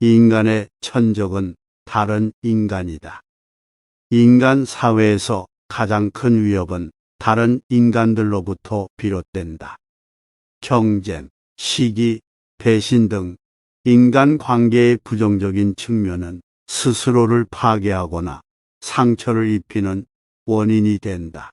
인간의 천적은 다른 인간이다. 인간 사회에서 가장 큰 위협은 다른 인간들로부터 비롯된다. 경쟁, 시기, 배신 등 인간 관계의 부정적인 측면은 스스로를 파괴하거나 상처를 입히는 원인이 된다.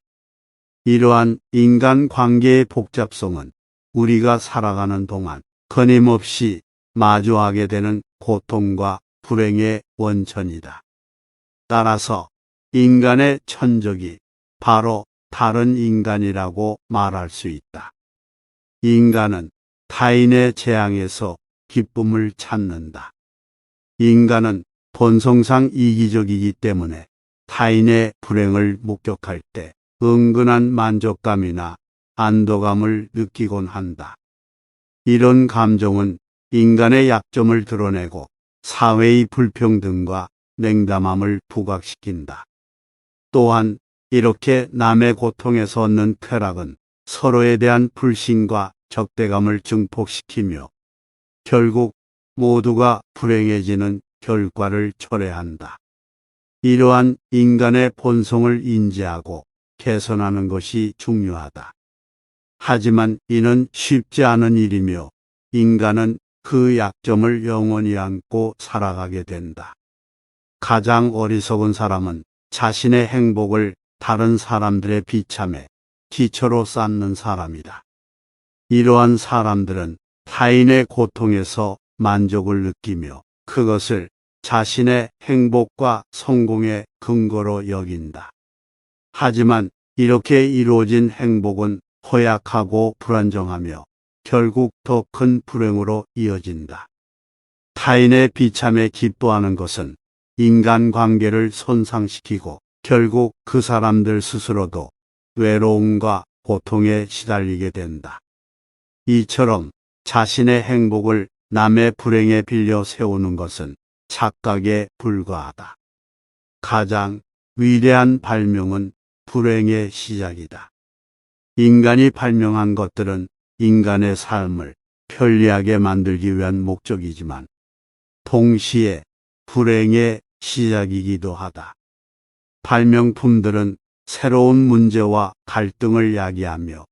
이러한 인간 관계의 복잡성은 우리가 살아가는 동안 끊임없이 마주하게 되는 고통과 불행의 원천이다. 따라서 인간의 천적이 바로 다른 인간이라고 말할 수 있다. 인간은 타인의 재앙에서 기쁨을 찾는다. 인간은 본성상 이기적이기 때문에 타인의 불행을 목격할 때 은근한 만족감이나 안도감을 느끼곤 한다. 이런 감정은 인간의 약점을 드러내고 사회의 불평등과 냉담함을 부각시킨다. 또한 이렇게 남의 고통에서 얻는 쾌락은 서로에 대한 불신과 적대감을 증폭시키며 결국 모두가 불행해지는 결과를 초래한다. 이러한 인간의 본성을 인지하고 개선하는 것이 중요하다. 하지만 이는 쉽지 않은 일이며 인간은 그 약점을 영원히 안고 살아가게 된다. 가장 어리석은 사람은 자신의 행복을 다른 사람들의 비참에 기초로 쌓는 사람이다. 이러한 사람들은 타인의 고통에서 만족을 느끼며 그것을 자신의 행복과 성공의 근거로 여긴다. 하지만 이렇게 이루어진 행복은 허약하고 불안정하며 결국 더 큰 불행으로 이어진다. 타인의 비참에 기뻐하는 것은 인간관계를 손상시키고 결국 그 사람들 스스로도 외로움과 고통에 시달리게 된다. 이처럼 자신의 행복을 남의 불행에 빌려 세우는 것은 착각에 불과하다. 가장 위대한 발명은 불행의 시작이다. 인간이 발명한 것들은 인간의 삶을 편리하게 만들기 위한 목적이지만 동시에 불행의 시작이기도 하다. 발명품들은 새로운 문제와 갈등을 야기하며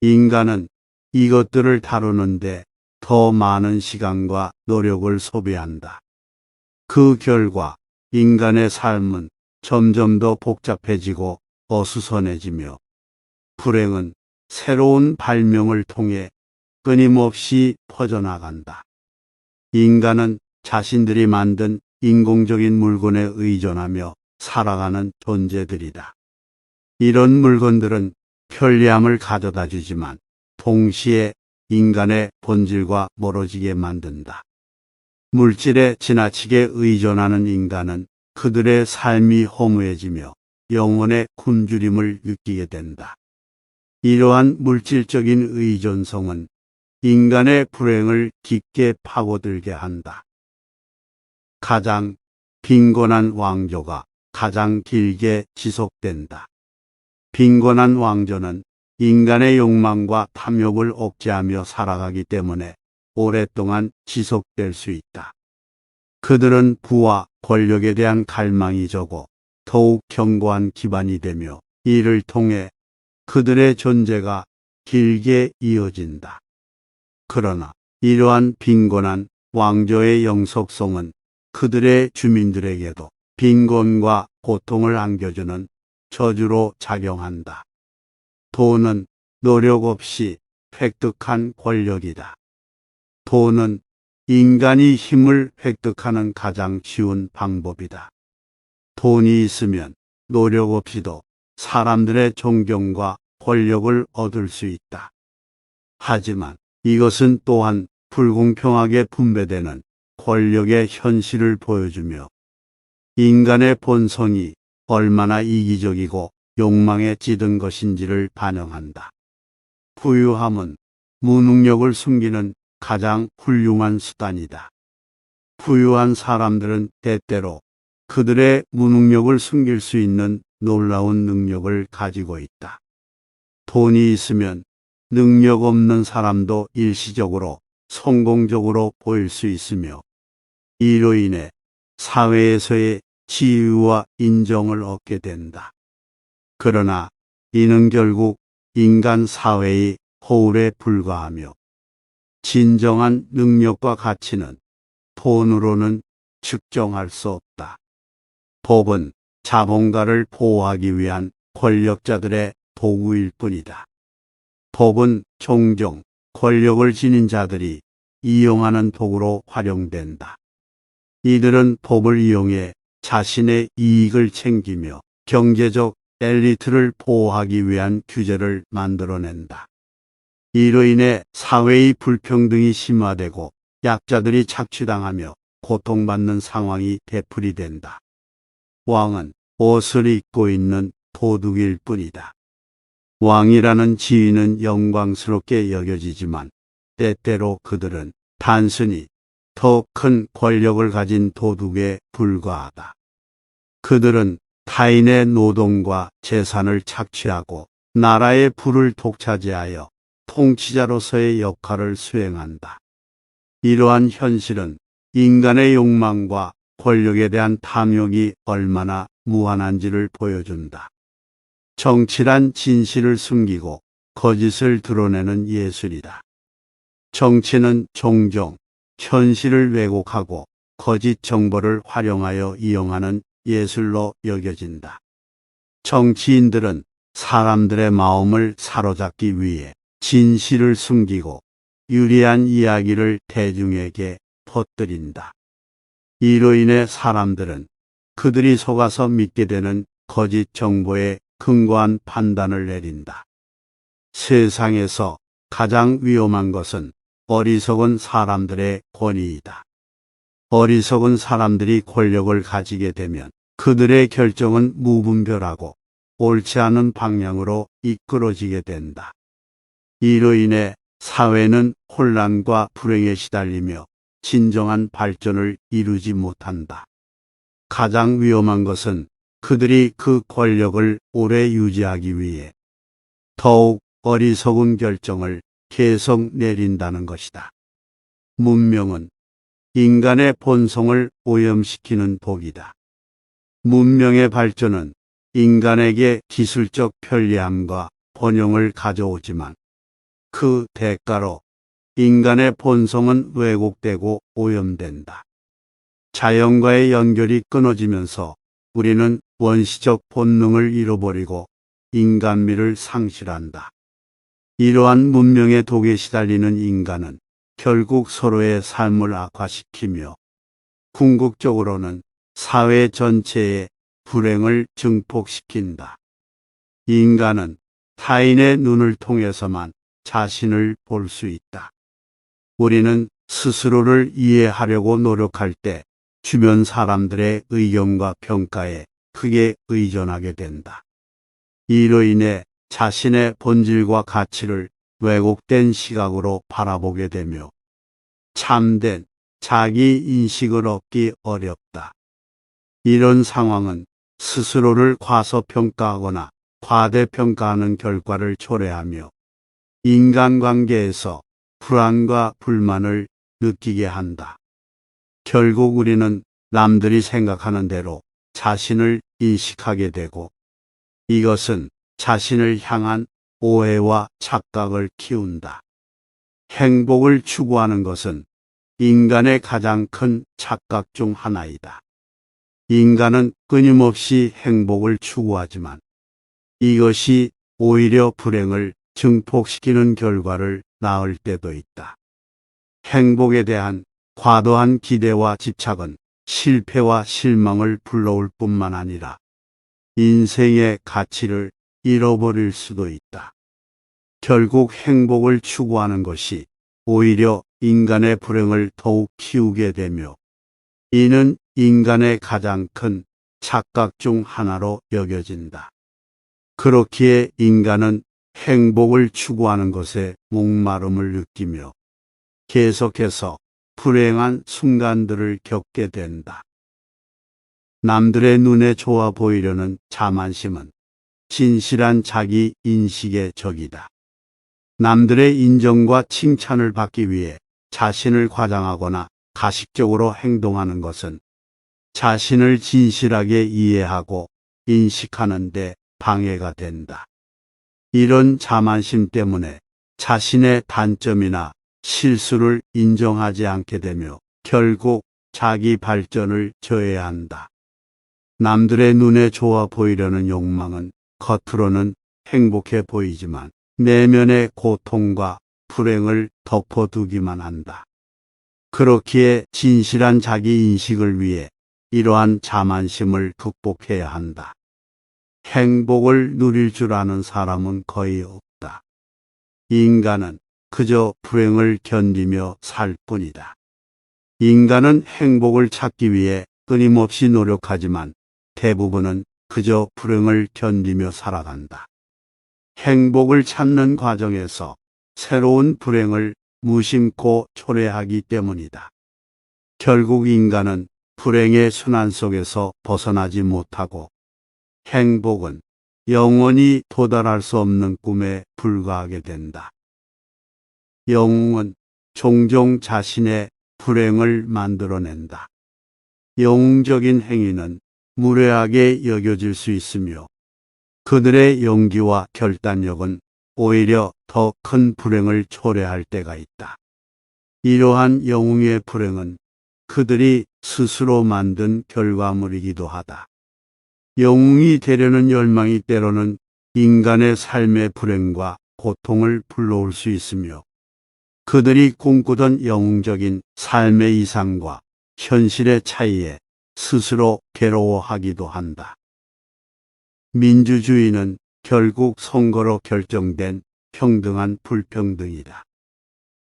인간은 이것들을 다루는데 더 많은 시간과 노력을 소비한다. 그 결과 인간의 삶은 점점 더 복잡해지고 어수선해지며 불행은 새로운 발명을 통해 끊임없이 퍼져나간다. 인간은 자신들이 만든 인공적인 물건에 의존하며 살아가는 존재들이다. 이런 물건들은 편리함을 가져다 주지만 동시에 인간의 본질과 멀어지게 만든다. 물질에 지나치게 의존하는 인간은 그들의 삶이 허무해지며 영혼의 굶주림을 느끼게 된다. 이러한 물질적인 의존성은 인간의 불행을 깊게 파고들게 한다. 가장 빈곤한 왕조가 가장 길게 지속된다. 빈곤한 왕조는 인간의 욕망과 탐욕을 억제하며 살아가기 때문에 오랫동안 지속될 수 있다. 그들은 부와 권력에 대한 갈망이 적어 더욱 견고한 기반이 되며 이를 통해 그들의 존재가 길게 이어진다. 그러나 이러한 빈곤한 왕조의 영속성은 그들의 주민들에게도 빈곤과 고통을 안겨주는 저주로 작용한다. 돈은 노력 없이 획득한 권력이다. 돈은 인간이 힘을 획득하는 가장 쉬운 방법이다. 돈이 있으면 노력 없이도 사람들의 존경과 권력을 얻을 수 있다. 하지만 이것은 또한 불공평하게 분배되는 권력의 현실을 보여주며 인간의 본성이 얼마나 이기적이고 욕망에 찌든 것인지를 반영한다. 부유함은 무능력을 숨기는 가장 훌륭한 수단이다. 부유한 사람들은 때때로 그들의 무능력을 숨길 수 있는 놀라운 능력을 가지고 있다. 돈이 있으면 능력 없는 사람도 일시적으로 성공적으로 보일 수 있으며 이로 인해 사회에서의 지위와 인정을 얻게 된다. 그러나 이는 결국 인간 사회의 허울에 불과하며 진정한 능력과 가치는 돈으로는 측정할 수 없다. 법은 자본가를 보호하기 위한 권력자들의 도구일 뿐이다. 법은 종종 권력을 지닌 자들이 이용하는 도구로 활용된다. 이들은 법을 이용해 자신의 이익을 챙기며 경제적 엘리트를 보호하기 위한 규제를 만들어낸다. 이로 인해 사회의 불평등이 심화되고 약자들이 착취당하며 고통받는 상황이 되풀이된다. 왕은 옷을 입고 있는 도둑일 뿐이다. 왕이라는 지위는 영광스럽게 여겨지지만 때때로 그들은 단순히 더 큰 권력을 가진 도둑에 불과하다. 그들은 타인의 노동과 재산을 착취하고 나라의 부를 독차지하여 통치자로서의 역할을 수행한다. 이러한 현실은 인간의 욕망과 권력에 대한 탐욕이 얼마나 무한한지를 보여준다. 정치란 진실을 숨기고 거짓을 드러내는 예술이다. 정치는 종종 현실을 왜곡하고 거짓 정보를 활용하여 이용하는 예술로 여겨진다. 정치인들은 사람들의 마음을 사로잡기 위해 진실을 숨기고 유리한 이야기를 대중에게 퍼뜨린다. 이로 인해 사람들은 그들이 속아서 믿게 되는 거짓 정보에 근거한 판단을 내린다. 세상에서 가장 위험한 것은 어리석은 사람들의 권위이다. 어리석은 사람들이 권력을 가지게 되면 그들의 결정은 무분별하고 옳지 않은 방향으로 이끌어지게 된다. 이로 인해 사회는 혼란과 불행에 시달리며 진정한 발전을 이루지 못한다. 가장 위험한 것은 그들이 그 권력을 오래 유지하기 위해 더욱 어리석은 결정을 계속 내린다는 것이다. 문명은 인간의 본성을 오염시키는 독이다. 문명의 발전은 인간에게 기술적 편리함과 번영을 가져오지만 그 대가로 인간의 본성은 왜곡되고 오염된다. 자연과의 연결이 끊어지면서 우리는 원시적 본능을 잃어버리고 인간미를 상실한다. 이러한 문명의 독에 시달리는 인간은 결국 서로의 삶을 악화시키며 궁극적으로는 사회 전체의 불행을 증폭시킨다. 인간은 타인의 눈을 통해서만 자신을 볼 수 있다. 우리는 스스로를 이해하려고 노력할 때 주변 사람들의 의견과 평가에 크게 의존하게 된다. 이로 인해 자신의 본질과 가치를 왜곡된 시각으로 바라보게 되며 참된 자기 인식을 얻기 어렵다. 이런 상황은 스스로를 과소평가하거나 과대평가하는 결과를 초래하며 인간관계에서 불안과 불만을 느끼게 한다. 결국 우리는 남들이 생각하는 대로 자신을 인식하게 되고 이것은 자신을 향한 오해와 착각을 키운다. 행복을 추구하는 것은 인간의 가장 큰 착각 중 하나이다. 인간은 끊임없이 행복을 추구하지만 이것이 오히려 불행을 증폭시키는 결과를 낳을 때도 있다. 행복에 대한 과도한 기대와 집착은 실패와 실망을 불러올 뿐만 아니라 인생의 가치를 잃어버릴 수도 있다. 결국 행복을 추구하는 것이 오히려 인간의 불행을 더욱 키우게 되며 이는 인간의 가장 큰 착각 중 하나로 여겨진다. 그렇기에 인간은 행복을 추구하는 것에 목마름을 느끼며 계속해서 불행한 순간들을 겪게 된다. 남들의 눈에 좋아 보이려는 자만심은 진실한 자기 인식의 적이다. 남들의 인정과 칭찬을 받기 위해 자신을 과장하거나 가식적으로 행동하는 것은 자신을 진실하게 이해하고 인식하는 데 방해가 된다. 이런 자만심 때문에 자신의 단점이나 실수를 인정하지 않게 되며 결국 자기 발전을 저해한다. 남들의 눈에 좋아 보이려는 욕망은 겉으로는 행복해 보이지만 내면의 고통과 불행을 덮어두기만 한다. 그렇기에 진실한 자기 인식을 위해 이러한 자만심을 극복해야 한다. 행복을 누릴 줄 아는 사람은 거의 없다. 인간은 그저 불행을 견디며 살 뿐이다. 인간은 행복을 찾기 위해 끊임없이 노력하지만 대부분은 그저 불행을 견디며 살아간다. 행복을 찾는 과정에서 새로운 불행을 무심코 초래하기 때문이다. 결국 인간은 불행의 순환 속에서 벗어나지 못하고 행복은 영원히 도달할 수 없는 꿈에 불과하게 된다. 영웅은 종종 자신의 불행을 만들어낸다. 영웅적인 행위는 무례하게 여겨질 수 있으며 그들의 용기와 결단력은 오히려 더 큰 불행을 초래할 때가 있다. 이러한 영웅의 불행은 그들이 스스로 만든 결과물이기도 하다. 영웅이 되려는 열망이 때로는 인간의 삶의 불행과 고통을 불러올 수 있으며 그들이 꿈꾸던 영웅적인 삶의 이상과 현실의 차이에 스스로 괴로워하기도 한다. 민주주의는 결국 선거로 결정된 평등한 불평등이다.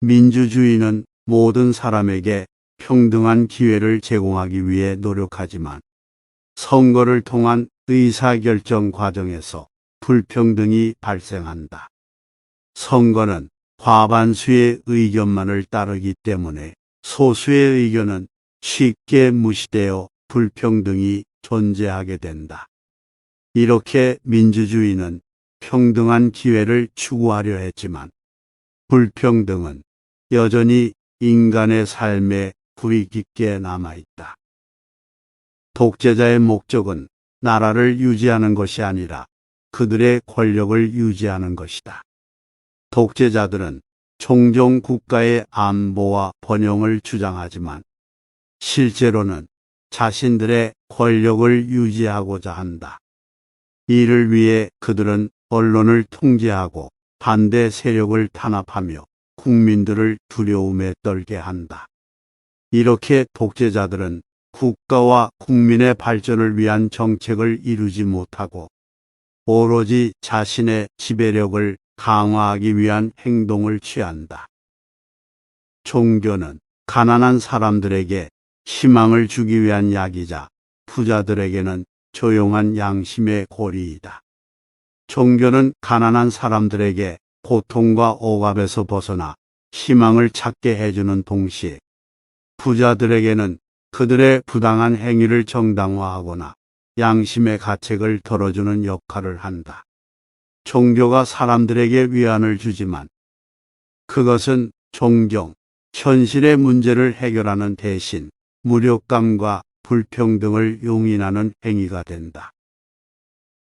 민주주의는 모든 사람에게 평등한 기회를 제공하기 위해 노력하지만 선거를 통한 의사결정 과정에서 불평등이 발생한다. 선거는 과반수의 의견만을 따르기 때문에 소수의 의견은 쉽게 무시되어 불평등이 존재하게 된다. 이렇게 민주주의는 평등한 기회를 추구하려 했지만 불평등은 여전히 인간의 삶에 뿌리 깊게 남아있다. 독재자의 목적은 나라를 유지하는 것이 아니라 그들의 권력을 유지하는 것이다. 독재자들은 종종 국가의 안보와 번영을 주장하지만 실제로는 자신들의 권력을 유지하고자 한다. 이를 위해 그들은 언론을 통제하고 반대 세력을 탄압하며 국민들을 두려움에 떨게 한다. 이렇게 독재자들은 국가와 국민의 발전을 위한 정책을 이루지 못하고 오로지 자신의 지배력을 강화하기 위한 행동을 취한다. 종교는 가난한 사람들에게 희망을 주기 위한 약이자 부자들에게는 조용한 양심의 고리이다. 종교는 가난한 사람들에게 고통과 억압에서 벗어나 희망을 찾게 해주는 동시에 부자들에게는 그들의 부당한 행위를 정당화하거나 양심의 가책을 덜어주는 역할을 한다. 종교가 사람들에게 위안을 주지만 그것은 종종 현실의 문제를 해결하는 대신 무력감과 불평등을 용인하는 행위가 된다.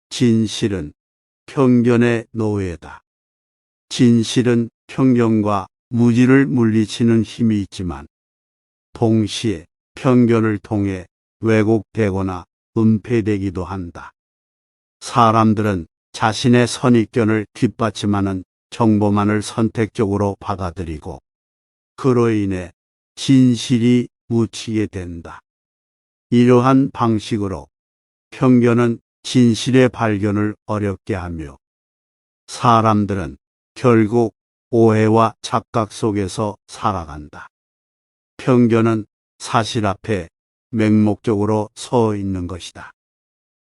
진실은 편견의 노예다. 진실은 편견과 무지를 물리치는 힘이 있지만 동시에 편견을 통해 왜곡되거나 은폐되기도 한다. 사람들은 자신의 선입견을 뒷받침하는 정보만을 선택적으로 받아들이고 그로 인해 진실이 묻히게 된다. 이러한 방식으로 편견은 진실의 발견을 어렵게 하며 사람들은 결국 오해와 착각 속에서 살아간다. 편견은 사실 앞에 맹목적으로 서 있는 것이다.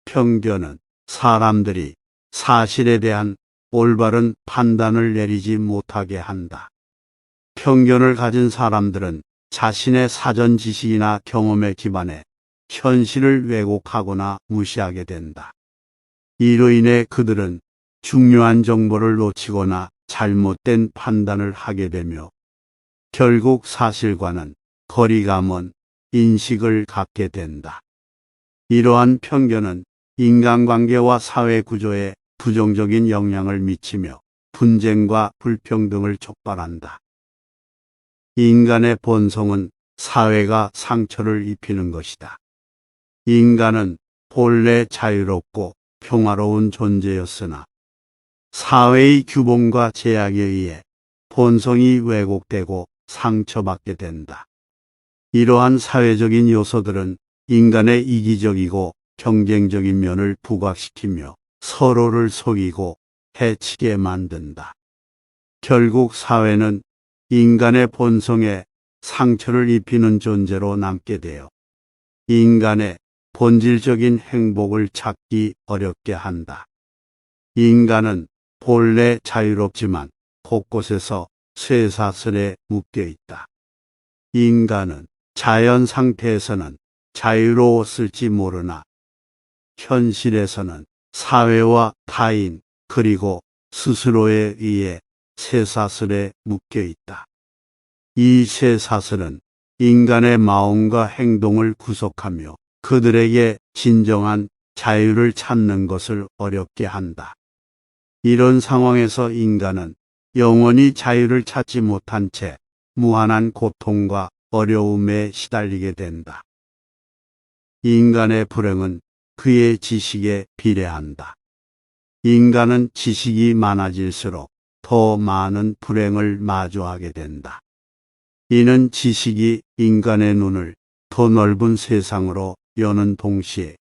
편견은 사람들이 사실에 대한 올바른 판단을 내리지 못하게 한다. 편견을 가진 사람들은 자신의 사전 지식이나 경험에 기반해 현실을 왜곡하거나 무시하게 된다. 이로 인해 그들은 중요한 정보를 놓치거나 잘못된 판단을 하게 되며 결국 사실과는 거리감은 인식을 갖게 된다. 이러한 편견은 인간관계와 사회 구조에 부정적인 영향을 미치며 분쟁과 불평등을 촉발한다. 인간의 본성은 사회가 상처를 입히는 것이다. 인간은 본래 자유롭고 평화로운 존재였으나 사회의 규범과 제약에 의해 본성이 왜곡되고 상처받게 된다. 이러한 사회적인 요소들은 인간의 이기적이고 경쟁적인 면을 부각시키며 서로를 속이고 해치게 만든다. 결국 사회는 인간의 본성에 상처를 입히는 존재로 남게 되어 인간의 본질적인 행복을 찾기 어렵게 한다. 인간은 본래 자유롭지만 곳곳에서 쇠사슬에 묶여 있다. 인간은 자연 상태에서는 자유로웠을지 모르나 현실에서는 사회와 타인 그리고 스스로에 의해 쇠사슬에 묶여 있다. 이 쇠사슬은 인간의 마음과 행동을 구속하며 그들에게 진정한 자유를 찾는 것을 어렵게 한다. 이런 상황에서 인간은 영원히 자유를 찾지 못한 채 무한한 고통과 어려움에 시달리게 된다. 인간의 불행은 그의 지식에 비례한다. 인간은 지식이 많아질수록 더 많은 불행을 마주하게 된다. 이는 지식이 인간의 눈을 더 넓은 세상으로 여는 동시에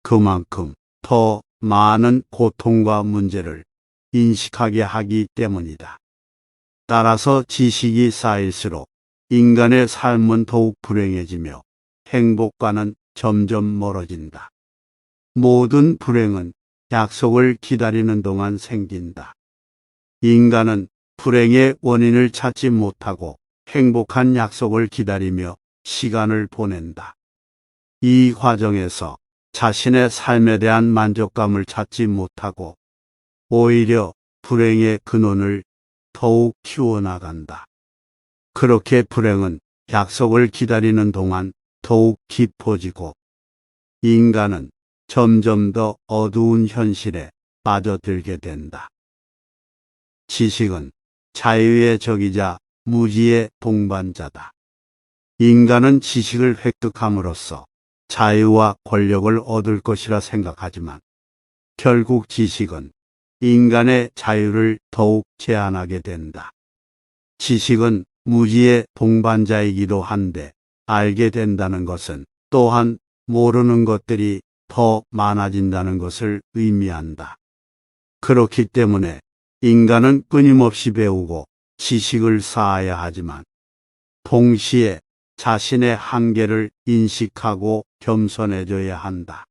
그만큼 더 많은 고통과 문제를 인식하게 하기 때문이다. 따라서 지식이 쌓일수록 인간의 삶은 더욱 불행해지며 행복과는 점점 멀어진다. 모든 불행은 약속을 기다리는 동안 생긴다. 인간은 불행의 원인을 찾지 못하고 행복한 약속을 기다리며 시간을 보낸다. 이 과정에서 자신의 삶에 대한 만족감을 찾지 못하고 오히려 불행의 근원을 더욱 키워나간다. 그렇게 불행은 약속을 기다리는 동안 더욱 깊어지고 인간은 점점 더 어두운 현실에 빠져들게 된다. 지식은 자유의 적이자 무지의 동반자다. 인간은 지식을 획득함으로써 자유와 권력을 얻을 것이라 생각하지만 결국 지식은 인간의 자유를 더욱 제한하게 된다. 지식은 무지의 동반자이기도 한데 알게 된다는 것은 또한 모르는 것들이 더 많아진다는 것을 의미한다. 그렇기 때문에 인간은 끊임없이 배우고 지식을 쌓아야 하지만 동시에 자신의 한계를 인식하고 겸손해져야 한다.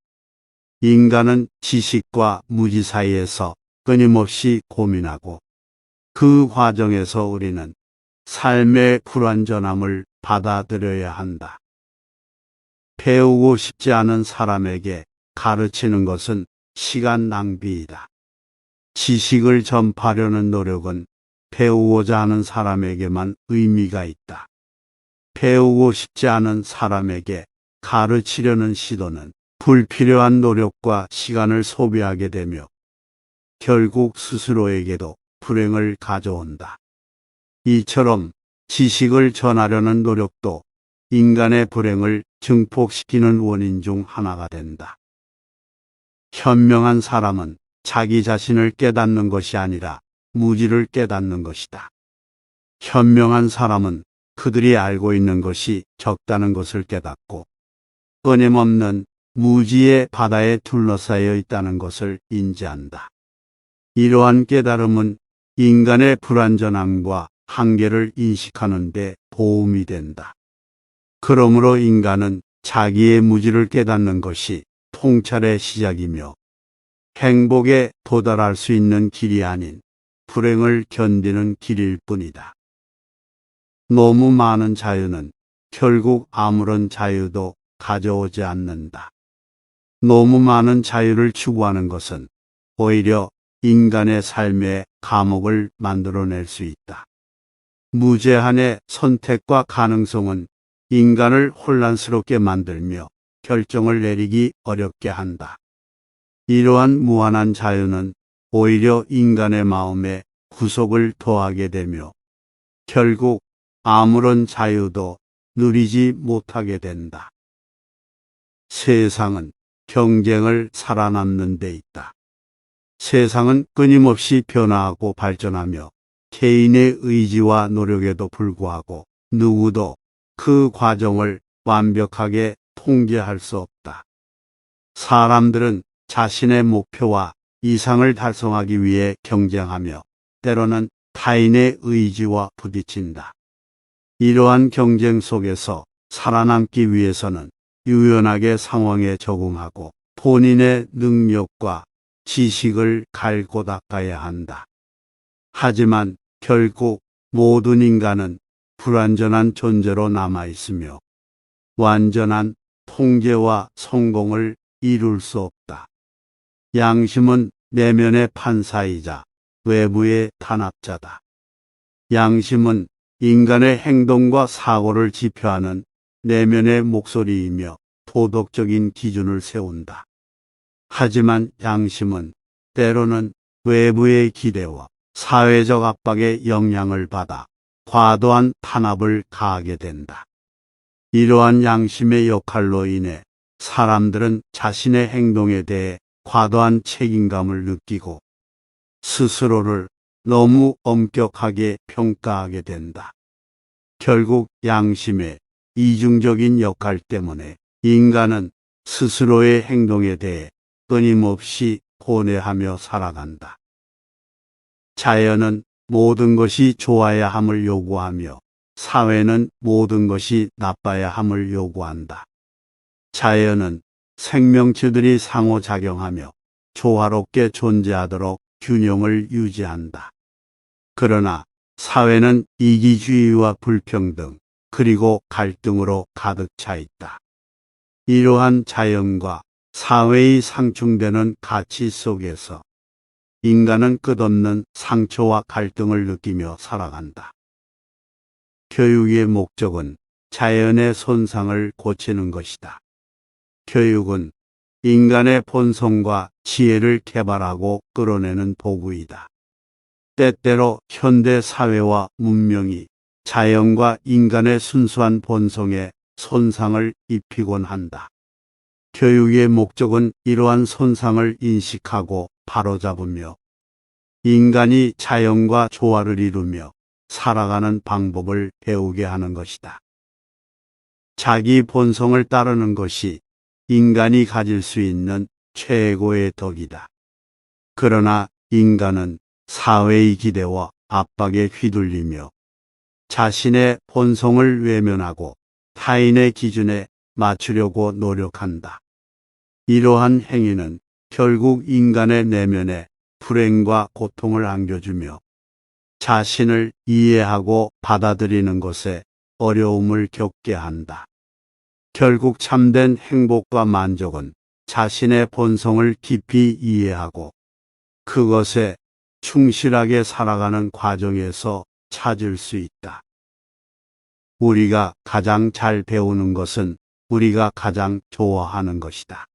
인간은 지식과 무지 사이에서 끊임없이 고민하고 그 과정에서 우리는 삶의 불완전함을 받아들여야 한다. 배우고 싶지 않은 사람에게 가르치는 것은 시간 낭비이다. 지식을 전파하려는 노력은 배우고자 하는 사람에게만 의미가 있다. 배우고 싶지 않은 사람에게 가르치려는 시도는 불필요한 노력과 시간을 소비하게 되며 결국 스스로에게도 불행을 가져온다. 이처럼 지식을 전하려는 노력도 인간의 불행을 증폭시키는 원인 중 하나가 된다. 현명한 사람은 자기 자신을 깨닫는 것이 아니라 무지를 깨닫는 것이다. 현명한 사람은 그들이 알고 있는 것이 적다는 것을 깨닫고 끊임없는 무지의 바다에 둘러싸여 있다는 것을 인지한다. 이러한 깨달음은 인간의 불완전함과 한계를 인식하는 데 도움이 된다. 그러므로 인간은 자기의 무지를 깨닫는 것이 통찰의 시작이며 행복에 도달할 수 있는 길이 아닌 불행을 견디는 길일 뿐이다. 너무 많은 자유는 결국 아무런 자유도 가져오지 않는다. 너무 많은 자유를 추구하는 것은 오히려 인간의 삶에 감옥을 만들어낼 수 있다. 무제한의 선택과 가능성은 인간을 혼란스럽게 만들며 결정을 내리기 어렵게 한다. 이러한 무한한 자유는 오히려 인간의 마음에 구속을 더하게 되며 결국 아무런 자유도 누리지 못하게 된다. 세상은 경쟁을 살아남는 데 있다. 세상은 끊임없이 변화하고 발전하며 개인의 의지와 노력에도 불구하고 누구도 그 과정을 완벽하게 통제할 수 없다. 사람들은 자신의 목표와 이상을 달성하기 위해 경쟁하며 때로는 타인의 의지와 부딪힌다. 이러한 경쟁 속에서 살아남기 위해서는 유연하게 상황에 적응하고 본인의 능력과 지식을 갈고 닦아야 한다. 하지만 결국 모든 인간은 불완전한 존재로 남아있으며 완전한 통제와 성공을 이룰 수 없다. 양심은 내면의 판사이자 외부의 탄압자다. 양심은 인간의 행동과 사고를 지표하는 내면의 목소리이며 도덕적인 기준을 세운다. 하지만 양심은 때로는 외부의 기대와 사회적 압박에 영향을 받아 과도한 탄압을 가하게 된다. 이러한 양심의 역할로 인해 사람들은 자신의 행동에 대해 과도한 책임감을 느끼고 스스로를 너무 엄격하게 평가하게 된다. 결국 양심의 이중적인 역할 때문에 인간은 스스로의 행동에 대해 끊임없이 고뇌하며 살아간다. 자연은 모든 것이 좋아야 함을 요구하며 사회는 모든 것이 나빠야 함을 요구한다. 자연은 생명체들이 상호작용하며 조화롭게 존재하도록 균형을 유지한다. 그러나 사회는 이기주의와 불평등, 그리고 갈등으로 가득 차 있다. 이러한 자연과 사회의 상충되는 가치 속에서 인간은 끝없는 상처와 갈등을 느끼며 살아간다. 교육의 목적은 자연의 손상을 고치는 것이다. 교육은 인간의 본성과 지혜를 개발하고 끌어내는 도구이다. 때때로 현대 사회와 문명이 자연과 인간의 순수한 본성에 손상을 입히곤 한다. 교육의 목적은 이러한 손상을 인식하고 바로잡으며 인간이 자연과 조화를 이루며 살아가는 방법을 배우게 하는 것이다. 자기 본성을 따르는 것이 인간이 가질 수 있는 최고의 덕이다. 그러나 인간은 사회의 기대와 압박에 휘둘리며 자신의 본성을 외면하고 타인의 기준에 맞추려고 노력한다. 이러한 행위는 결국 인간의 내면에 불행과 고통을 안겨주며 자신을 이해하고 받아들이는 것에 어려움을 겪게 한다. 결국 참된 행복과 만족은 자신의 본성을 깊이 이해하고 그것에 충실하게 살아가는 과정에서 찾을 수 있다. 우리가 가장 잘 배우는 것은 우리가 가장 좋아하는 것이다.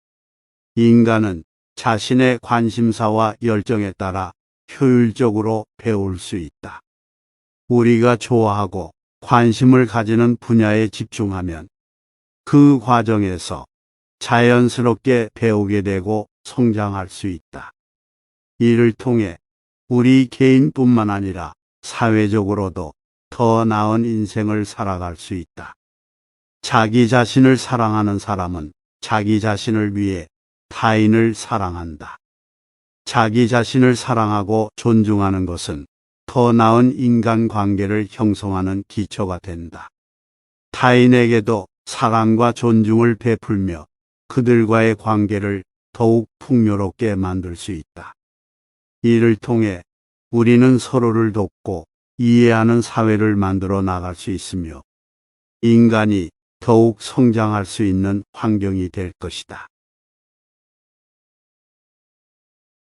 인간은 자신의 관심사와 열정에 따라 효율적으로 배울 수 있다. 우리가 좋아하고 관심을 가지는 분야에 집중하면 그 과정에서 자연스럽게 배우게 되고 성장할 수 있다. 이를 통해 우리 개인뿐만 아니라 사회적으로도 더 나은 인생을 살아갈 수 있다. 자기 자신을 사랑하는 사람은 자기 자신을 위해 타인을 사랑한다. 자기 자신을 사랑하고 존중하는 것은 더 나은 인간관계를 형성하는 기초가 된다. 타인에게도 사랑과 존중을 베풀며 그들과의 관계를 더욱 풍요롭게 만들 수 있다. 이를 통해 우리는 서로를 돕고 이해하는 사회를 만들어 나갈 수 있으며 인간이 더욱 성장할 수 있는 환경이 될 것이다.